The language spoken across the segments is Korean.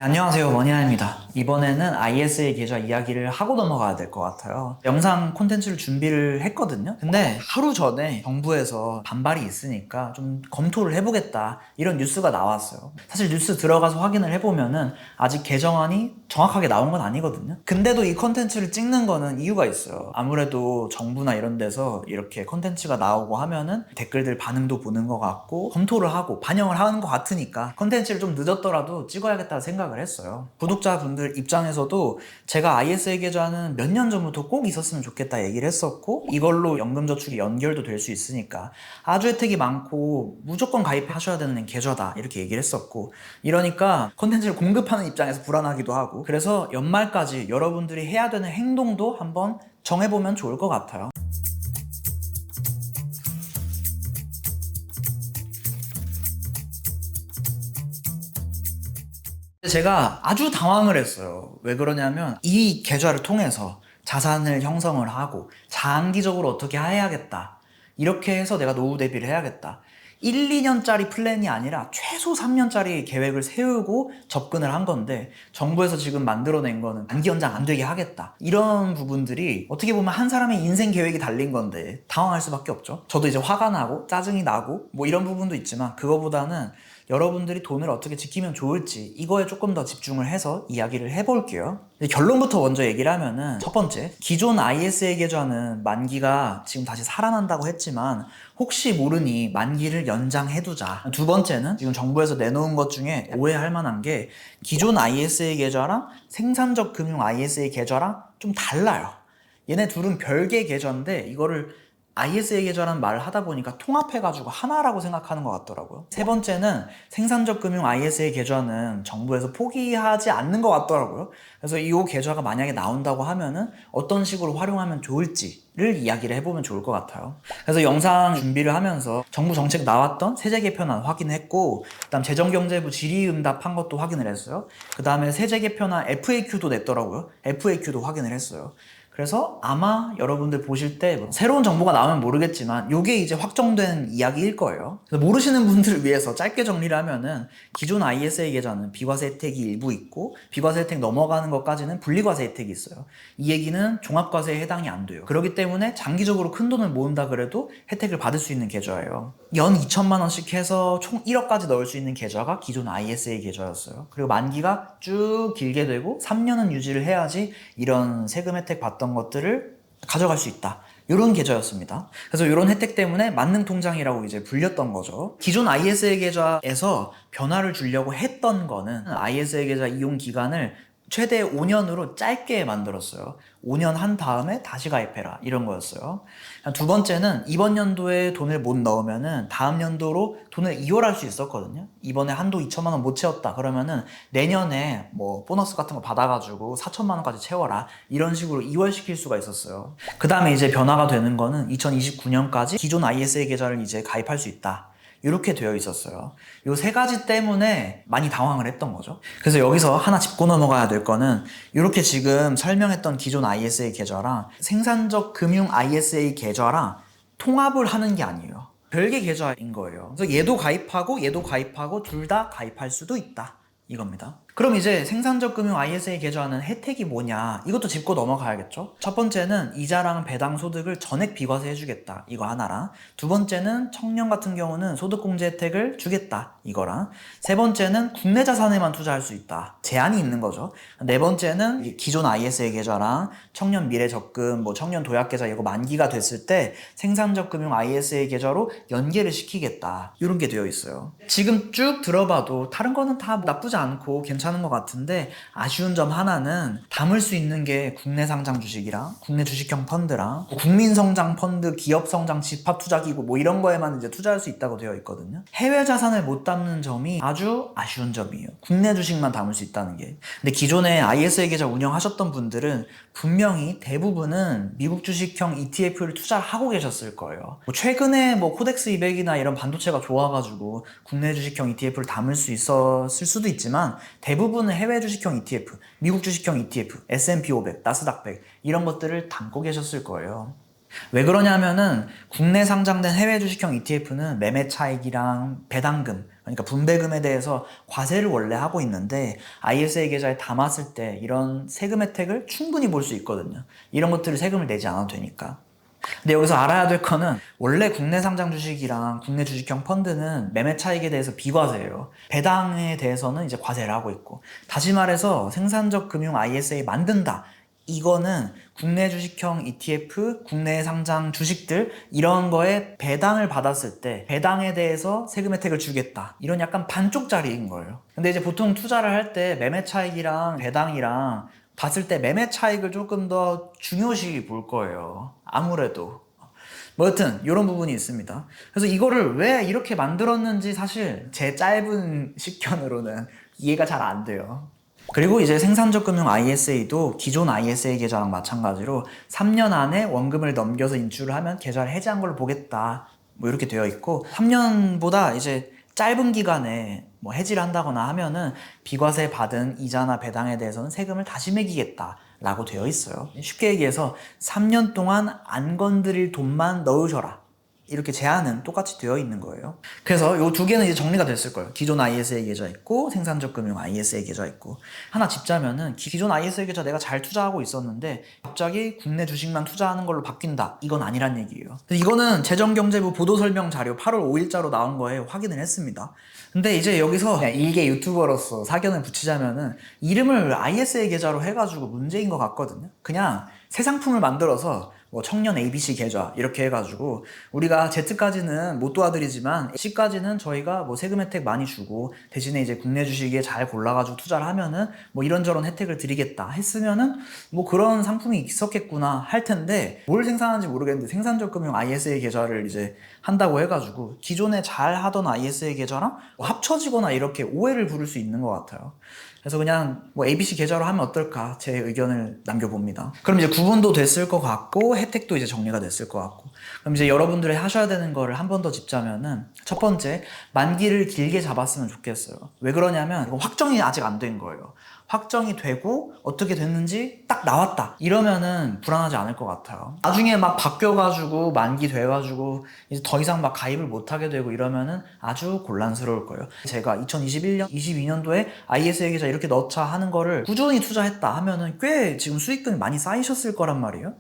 안녕하세요, 머니아입니다. 이번에는 ISA 계좌 이야기를 하고 넘어가야 될 것 같아요. 영상 콘텐츠를 준비를 했거든요. 근데 하루 전에 정부에서 반발이 있으니까 좀 검토를 해보겠다 이런 뉴스가 나왔어요. 사실 뉴스 들어가서 확인을 해보면은 아직 개정안이 정확하게 나온 건 아니거든요. 근데도 이 콘텐츠를 찍는 거는 이유가 있어요. 아무래도 정부나 이런 데서 이렇게 콘텐츠가 나오고 하면은 댓글들 반응도 보는 것 같고 검토를 하고 반영을 하는 것 같으니까 콘텐츠를 좀 늦었더라도 찍어야겠다 생각을 했어요. 구독자분들 입장에서도 제가 ISA 계좌는 몇 년 전부터 꼭 있었으면 좋겠다 얘기를 했었고, 이걸로 연금저축이 연결도 될 수 있으니까 아주 혜택이 많고 무조건 가입하셔야 되는 계좌다 이렇게 얘기를 했었고, 이러니까 콘텐츠를 공급하는 입장에서 불안하기도 하고, 그래서 연말까지 여러분들이 해야 되는 행동도 한번 정해보면 좋을 것 같아요. 제가 아주 당황을 했어요. 왜 그러냐면 이 계좌를 통해서 자산을 형성을 하고 장기적으로 어떻게 해야겠다, 이렇게 해서 내가 노후 대비를 해야겠다, 1, 2년짜리 플랜이 아니라 최소 3년짜리 계획을 세우고 접근을 한 건데, 정부에서 지금 만들어낸 거는 단기 연장 안 되게 하겠다, 이런 부분들이 어떻게 보면 한 사람의 인생 계획이 달린 건데 당황할 수밖에 없죠. 저도 이제 화가 나고 짜증이 나고 뭐 이런 부분도 있지만, 그거보다는 여러분들이 돈을 어떻게 지키면 좋을지 이거에 조금 더 집중을 해서 이야기를 해볼게요. 결론부터 먼저 얘기를 하면은, 첫 번째, 기존 ISA 계좌는 만기가 지금 다시 살아난다고 했지만 혹시 모르니 만기를 연장해두자. 두 번째는, 지금 정부에서 내놓은 것 중에 오해할 만한 게, 기존 ISA 계좌랑 생산적 금융 ISA 계좌랑 좀 달라요. 얘네 둘은 별개 계좌인데 이거를 ISA 계좌라는 말을 하다 보니까 통합해가지고 하나라고 생각하는 것 같더라고요. 세 번째는, 생산적 금융 ISA 계좌는 정부에서 포기하지 않는 것 같더라고요. 그래서 이 계좌가 만약에 나온다고 하면은 어떤 식으로 활용하면 좋을지를 이야기를 해보면 좋을 것 같아요. 그래서 영상 준비를 하면서 정부 정책 나왔던 세제 개편안 확인했고, 그다음 재정경제부 질의응답한 것도 확인을 했어요. 그 다음에 세제 개편안 FAQ도 냈더라고요. FAQ도 확인을 했어요. 그래서 아마 여러분들 보실 때 새로운 정보가 나오면 모르겠지만 이게 이제 확정된 이야기일 거예요. 그래서 모르시는 분들을 위해서 짧게 정리를 하면은, 기존 ISA 계좌는 비과세 혜택이 일부 있고 비과세 혜택 넘어가는 것까지는 분리과세 혜택이 있어요. 이 얘기는 종합과세에 해당이 안 돼요. 그렇기 때문에 장기적으로 큰 돈을 모은다 그래도 혜택을 받을 수 있는 계좌예요. 연 2천만 원씩 해서 총 1억까지 넣을 수 있는 계좌가 기존 ISA 계좌였어요. 그리고 만기가 쭉 길게 되고 3년은 유지를 해야지 이런 세금 혜택 받던 것들을 가져갈 수 있다, 이런 계좌였습니다. 그래서 이런 혜택 때문에 만능통장이라고 이제 불렸던 거죠. 기존 ISA 계좌에서 변화를 주려고 했던 거는, ISA 계좌 이용 기간을 최대 5년으로 짧게 만들었어요. 5년 한 다음에 다시 가입해라, 이런 거였어요. 두 번째는, 이번 연도에 돈을 못 넣으면은 다음 연도로 돈을 이월할 수 있었거든요. 이번에 한도 2천만 원 못 채웠다 그러면은 내년에 뭐 보너스 같은 거 받아가지고 4천만 원까지 채워라, 이런 식으로 이월시킬 수가 있었어요. 그 다음에 이제 변화가 되는 거는 2029년까지 기존 ISA 계좌를 이제 가입할 수 있다, 이렇게 되어 있었어요. 요 세 가지 때문에 많이 당황을 했던 거죠. 그래서 여기서 하나 짚고 넘어가야 될 거는, 이렇게 지금 설명했던 기존 ISA 계좌랑 생산적 금융 ISA 계좌랑 통합을 하는 게 아니에요. 별개 계좌인 거예요. 그래서 얘도 가입하고 둘 다 가입할 수도 있다, 이겁니다. 그럼 이제 생산적 금융 ISA 계좌는 혜택이 뭐냐, 이것도 짚고 넘어가야겠죠. 첫 번째는 이자랑 배당 소득을 전액 비과세 해주겠다, 이거 하나랑, 두 번째는 청년 같은 경우는 소득공제 혜택을 주겠다, 이거랑, 세 번째는 국내 자산에만 투자할 수 있다, 제한이 있는 거죠. 네 번째는 기존 ISA 계좌랑 청년 미래적금, 뭐 청년 도약계좌 이거 만기가 됐을 때 생산적 금융 ISA 계좌로 연계를 시키겠다, 이런 게 되어 있어요. 지금 쭉 들어봐도 다른 거는 다 나쁘지 않고 괜찮은 것 같은데, 아쉬운 점 하나는, 담을 수 있는 게 국내 상장 주식이랑 국내 주식형 펀드랑 국민성장 펀드, 기업성장 집합투자기구 뭐 이런 거에만 이제 투자할 수 있다고 되어 있거든요. 해외 자산을 못 담는 점이 아주 아쉬운 점이에요. 국내 주식만 담을 수 있다는 게. 근데 기존에 ISA 계좌 운영하셨던 분들은 분명히 대부분은 미국 주식형 ETF를 투자를 하고 계셨을 거예요. 뭐 최근에 뭐 코덱스 200이나 이런 반도체가 좋아가지고 국내 주식형 ETF를 담을 수 있었을 수도 있지만, 대부분은 해외 주식형 ETF, 미국 주식형 ETF, S&P 500, 나스닥 100 이런 것들을 담고 계셨을 거예요. 왜 그러냐면은 국내 상장된 해외 주식형 ETF는 매매 차익이랑 배당금, 그러니까 분배금에 대해서 과세를 원래 하고 있는데 ISA 계좌에 담았을 때 이런 세금 혜택을 충분히 볼 수 있거든요. 이런 것들을 세금을 내지 않아도 되니까. 근데 여기서 알아야 될 거는 원래 국내 상장 주식이랑 국내 주식형 펀드는 매매 차익에 대해서 비과세예요. 배당에 대해서는 이제 과세를 하고 있고, 다시 말해서 생산적 금융 ISA 만든다. 이거는 국내 주식형 ETF, 국내 상장 주식들 이런 거에 배당을 받았을 때 배당에 대해서 세금 혜택을 주겠다. 이런 약간 반쪽짜리인 거예요. 근데 이제 보통 투자를 할 때 매매 차익이랑 배당이랑 봤을 때 매매 차익을 조금 더 중요시 볼 거예요. 아무래도. 뭐 여튼 이런 부분이 있습니다. 그래서 이거를 왜 이렇게 만들었는지 사실 제 짧은 식견으로는 이해가 잘 안 돼요. 그리고 이제 생산적 금융 ISA도 기존 ISA 계좌랑 마찬가지로 3년 안에 원금을 넘겨서 인출을 하면 계좌를 해지한 걸로 보겠다. 뭐 이렇게 되어 있고 3년보다 이제 짧은 기간에 뭐 해지를 한다거나 하면은 비과세 받은 이자나 배당에 대해서는 세금을 다시 매기겠다 라고 되어 있어요. 쉽게 얘기해서 3년 동안 안 건드릴 돈만 넣으셔라. 이렇게 제한은 똑같이 되어 있는 거예요. 그래서 이 두 개는 이제 정리가 됐을 거예요. 기존 ISA 계좌 있고 생산적 금융 ISA 계좌 있고, 하나 짚자면은 기존 ISA 계좌 내가 잘 투자하고 있었는데 갑자기 국내 주식만 투자하는 걸로 바뀐다. 이건 아니란 얘기예요. 이거는 재정경제부 보도설명 자료 8월 5일자로 나온 거에 확인을 했습니다. 근데 이제 여기서 그냥 일개 유튜버로서 사견을 붙이자면은 이름을 ISA 계좌로 해가지고 문제인 것 같거든요. 그냥 새 상품을 만들어서 뭐 청년 ABC 계좌 이렇게 해가지고 우리가 Z까지는 못 도와드리지만 C까지는 저희가 뭐 세금 혜택 많이 주고 대신에 이제 국내 주식에 잘 골라가지고 투자를 하면은 뭐 이런저런 혜택을 드리겠다 했으면은 뭐 그런 상품이 있었겠구나 할 텐데, 뭘 생산하는지 모르겠는데 생산적 금융 ISA 계좌를 이제 한다고 해가지고 기존에 잘 하던 ISA 계좌랑 뭐 합쳐지거나 이렇게 오해를 부를 수 있는 것 같아요. 그래서 그냥 뭐 ABC 계좌로 하면 어떨까 제 의견을 남겨봅니다. 그럼 이제 구분도 됐을 것 같고 혜택도 이제 정리가 됐을 것 같고, 그럼 이제 여러분들이 하셔야 되는 거를 한 번 더 짚자면은 첫 번째, 만기를 길게 잡았으면 좋겠어요. 왜 그러냐면 이거 확정이 아직 안 된 거예요. 확정이 되고 어떻게 됐는지 딱 나왔다 이러면은 불안하지 않을 것 같아요. 나중에 막 바뀌어가지고 만기 돼가지고 이제 더 이상 막 가입을 못하게 되고 이러면은 아주 곤란스러울 거예요. 제가 2021년, 22년도에 ISA 계좌 이렇게 넣자 하는 거를 꾸준히 투자했다 하면은 꽤 지금 수익금이 많이 쌓이셨을 거란 말이에요.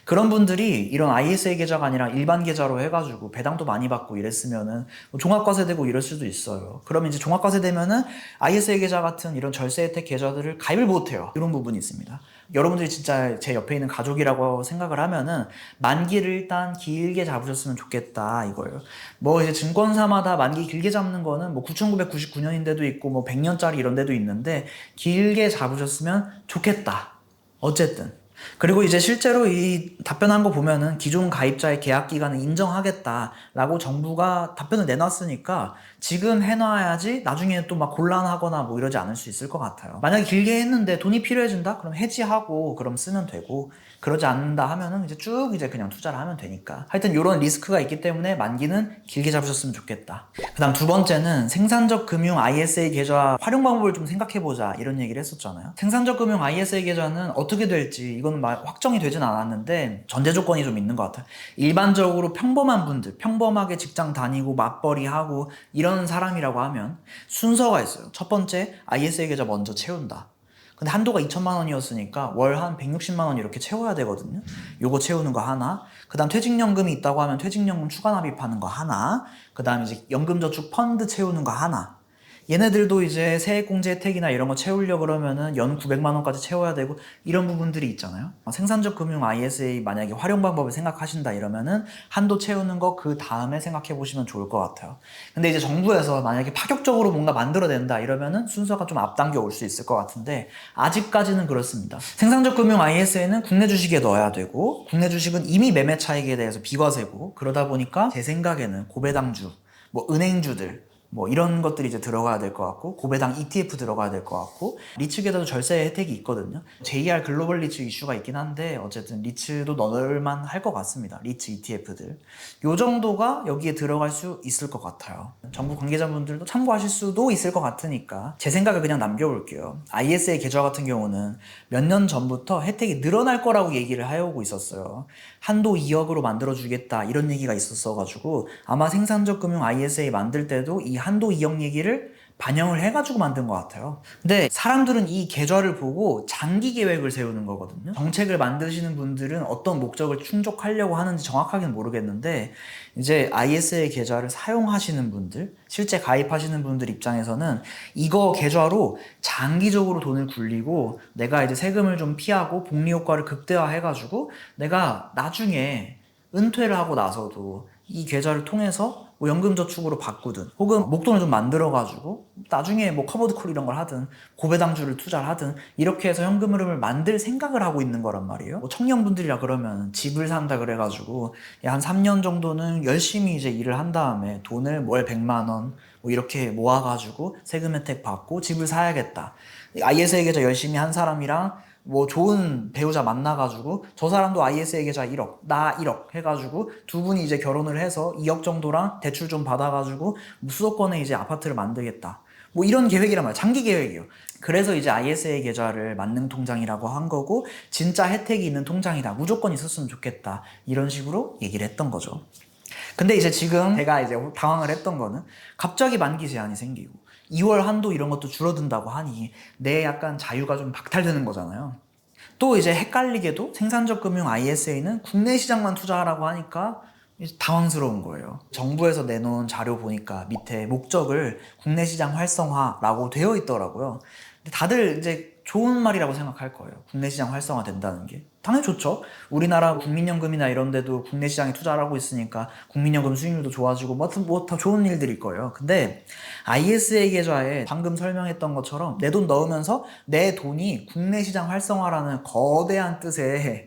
그런 분들이 이런 ISA 계좌가 아니라 일반 계좌로 해가지고 배당도 많이 받고 이랬으면은 뭐 종합과세 되고 이럴 수도 있어요. 그러면 이제 종합과세 되면은 ISA 계좌 같은 이런 절세 혜택 계좌들을 가입을 못해요. 이런 부분이 있습니다. 여러분들이 진짜 제 옆에 있는 가족이라고 생각을 하면은 만기를 일단 길게 잡으셨으면 좋겠다 이거예요. 뭐 이제 증권사마다 만기 길게 잡는 거는 뭐 1999년인데도 있고 뭐 100년짜리 이런 데도 있는데 길게 잡으셨으면 좋겠다. 어쨌든. 그리고 이제 실제로 이 답변한 거 보면은 기존 가입자의 계약 기간을 인정하겠다라고 정부가 답변을 내놨으니까 지금 해놔야지 나중에 또 막 곤란하거나 뭐 이러지 않을 수 있을 것 같아요. 만약에 길게 했는데 돈이 필요해진다? 그럼 해지하고 그럼 쓰면 되고, 그러지 않는다 하면은 이제 쭉 이제 그냥 투자를 하면 되니까. 하여튼 이런 리스크가 있기 때문에 만기는 길게 잡으셨으면 좋겠다. 그 다음 두 번째는 생산적 금융 ISA 계좌 활용 방법을 좀 생각해보자 이런 얘기를 했었잖아요. 생산적 금융 ISA 계좌는 어떻게 될지 이거는 막 확정이 되진 않았는데 전제 조건이 좀 있는 것 같아요. 일반적으로 평범한 분들, 평범하게 직장 다니고 맞벌이 하고 이런 사람이라고 하면 순서가 있어요. 첫 번째, ISA 계좌 먼저 채운다. 근데 한도가 2천만 원이었으니까 월 한 160만 원 이렇게 채워야 되거든요. 요거 채우는 거 하나. 그 다음 퇴직연금이 있다고 하면 퇴직연금 추가 납입하는 거 하나. 그 다음 이제 연금저축 펀드 채우는 거 하나. 얘네들도 이제 세액공제 혜택이나 이런 거 채우려고 그러면은 연 900만 원까지 채워야 되고 이런 부분들이 있잖아요. 생산적 금융 ISA 만약에 활용 방법을 생각하신다 이러면은 한도 채우는 거 그 다음에 생각해 보시면 좋을 것 같아요. 근데 이제 정부에서 만약에 파격적으로 뭔가 만들어낸다 이러면은 순서가 좀 앞당겨 올 수 있을 것 같은데 아직까지는 그렇습니다. 생산적 금융 ISA는 국내 주식에 넣어야 되고, 국내 주식은 이미 매매 차익에 대해서 비과세고, 그러다 보니까 제 생각에는 고배당주, 뭐 은행주들 뭐 이런 것들이 이제 들어가야 될 것 같고, 고배당 ETF 들어가야 될 것 같고, 리츠 계좌도 절세 혜택이 있거든요. JR 글로벌 리츠 이슈가 있긴 한데 어쨌든 리츠도 넣을만 할 것 같습니다. 리츠 ETF들 요 정도가 여기에 들어갈 수 있을 것 같아요. 정부 관계자분들도 참고하실 수도 있을 것 같으니까 제 생각을 그냥 남겨볼게요. ISA 계좌 같은 경우는 몇 년 전부터 혜택이 늘어날 거라고 얘기를 해오고 있었어요. 한도 2억으로 만들어주겠다 이런 얘기가 있었어가지고 아마 생산적 금융 ISA 만들 때도 이 한도 2억 얘기를 반영을 해가지고 만든 것 같아요. 근데 사람들은 이 계좌를 보고 장기 계획을 세우는 거거든요. 정책을 만드시는 분들은 어떤 목적을 충족하려고 하는지 정확하게는 모르겠는데, 이제 ISA 계좌를 사용하시는 분들, 실제 가입하시는 분들 입장에서는 이거 계좌로 장기적으로 돈을 굴리고 내가 이제 세금을 좀 피하고 복리 효과를 극대화해가지고 내가 나중에 은퇴를 하고 나서도 이 계좌를 통해서 뭐 연금저축으로 바꾸든 혹은 목돈을 좀 만들어가지고 나중에 뭐 커버드콜 이런 걸 하든 고배당주를 투자를 하든 이렇게 해서 현금 흐름을 만들 생각을 하고 있는 거란 말이에요. 뭐 청년분들이라 그러면 집을 산다 그래가지고 한 3년 정도는 열심히 이제 일을 한 다음에 돈을 월 100만 원 뭐 이렇게 모아가지고 세금 혜택 받고 집을 사야겠다. ISA 계좌 열심히 한 사람이랑 뭐 좋은 배우자 만나가지고 저 사람도 ISA 계좌 1억, 나 1억 해가지고 두 분이 이제 결혼을 해서 2억 정도랑 대출 좀 받아가지고 수도권에 이제 아파트를 만들겠다. 뭐 이런 계획이란 말이야. 장기 계획이에요. 그래서 이제 ISA 계좌를 만능 통장이라고 한 거고 진짜 혜택이 있는 통장이다. 무조건 있었으면 좋겠다. 이런 식으로 얘기를 했던 거죠. 근데 이제 지금 제가 이제 당황을 했던 거는 갑자기 만기 제한이 생기고 2월 한도 이런 것도 줄어든다고 하니 내 약간 자유가 좀 박탈되는 거잖아요. 또 이제 헷갈리게도 생산적 금융 ISA는 국내 시장만 투자하라고 하니까 당황스러운 거예요. 정부에서 내놓은 자료 보니까 밑에 목적을 국내 시장 활성화라고 되어 있더라고요. 근데 다들 이제 좋은 말이라고 생각할 거예요. 국내 시장 활성화 된다는 게. 당연히 좋죠. 우리나라 국민연금이나 이런 데도 국내 시장에 투자를 하고 있으니까 국민연금 수익률도 좋아지고 뭐 다 좋은 일들일 거예요. 근데 ISA 계좌에 방금 설명했던 것처럼 내 돈 넣으면서 내 돈이 국내 시장 활성화라는 거대한 뜻에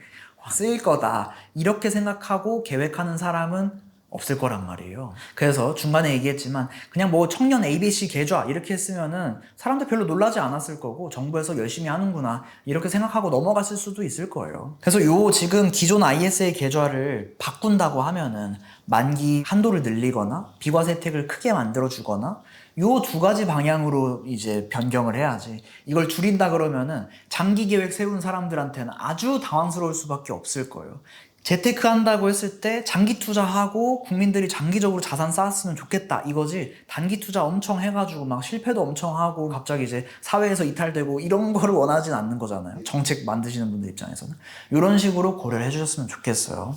쓰일 거다. 이렇게 생각하고 계획하는 사람은 없을 거란 말이에요. 그래서 중간에 얘기했지만 그냥 뭐 청년 ABC 계좌 이렇게 했으면은 사람들 별로 놀라지 않았을 거고 정부에서 열심히 하는구나 이렇게 생각하고 넘어갔을 수도 있을 거예요. 그래서 요 지금 기존 ISA 계좌를 바꾼다고 하면은 만기 한도를 늘리거나 비과세 혜택을 크게 만들어 주거나 요 두 가지 방향으로 이제 변경을 해야지. 이걸 줄인다 그러면은 장기 계획 세운 사람들한테는 아주 당황스러울 수밖에 없을 거예요. 재테크 한다고 했을 때 장기 투자하고 국민들이 장기적으로 자산 쌓았으면 좋겠다 이거지, 단기 투자 엄청 해가지고 막 실패도 엄청 하고 갑자기 이제 사회에서 이탈되고 이런 거를 원하진 않는 거잖아요. 정책 만드시는 분들 입장에서는 이런 식으로 고려를 해주셨으면 좋겠어요.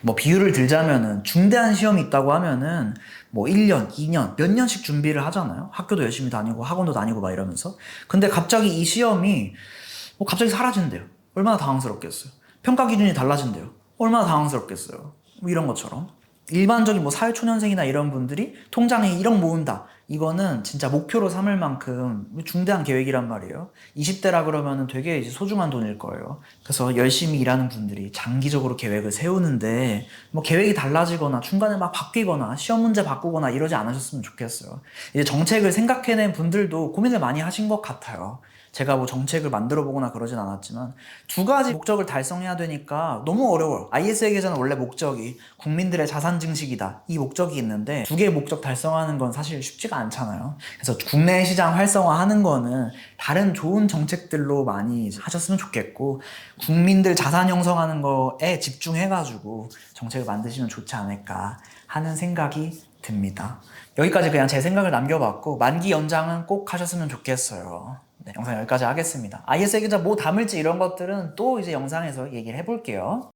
뭐 비유를 들자면은 중대한 시험이 있다고 하면은 뭐 1년, 2년, 몇 년씩 준비를 하잖아요. 학교도 열심히 다니고 학원도 다니고 막 이러면서. 근데 갑자기 이 시험이 뭐 갑자기 사라진대요. 얼마나 당황스럽겠어요. 평가 기준이 달라진대요. 얼마나 당황스럽겠어요. 뭐 이런 것처럼. 일반적인 뭐 사회초년생이나 이런 분들이 통장에 1억 모은다. 이거는 진짜 목표로 삼을 만큼 중대한 계획이란 말이에요. 20대라 그러면 되게 이제 소중한 돈일 거예요. 그래서 열심히 일하는 분들이 장기적으로 계획을 세우는데 뭐 계획이 달라지거나 중간에 막 바뀌거나 시험 문제 바꾸거나 이러지 않으셨으면 좋겠어요. 이제 정책을 생각해낸 분들도 고민을 많이 하신 것 같아요. 제가 뭐 정책을 만들어 보거나 그러진 않았지만 두 가지 목적을 달성해야 되니까 너무 어려워요. ISA 계좌는 원래 목적이 국민들의 자산 증식이다 이 목적이 있는데 두 개의 목적 달성하는 건 사실 쉽지가 않잖아요. 그래서 국내 시장 활성화하는 거는 다른 좋은 정책들로 많이 하셨으면 좋겠고 국민들 자산 형성하는 거에 집중해가지고 정책을 만드시면 좋지 않을까 하는 생각이 듭니다. 여기까지 그냥 제 생각을 남겨봤고 만기 연장은 꼭 하셨으면 좋겠어요. 네, 영상 여기까지 하겠습니다. ISA 계좌 뭐 담을지 이런 것들은 또 이제 영상에서 얘기를 해볼게요.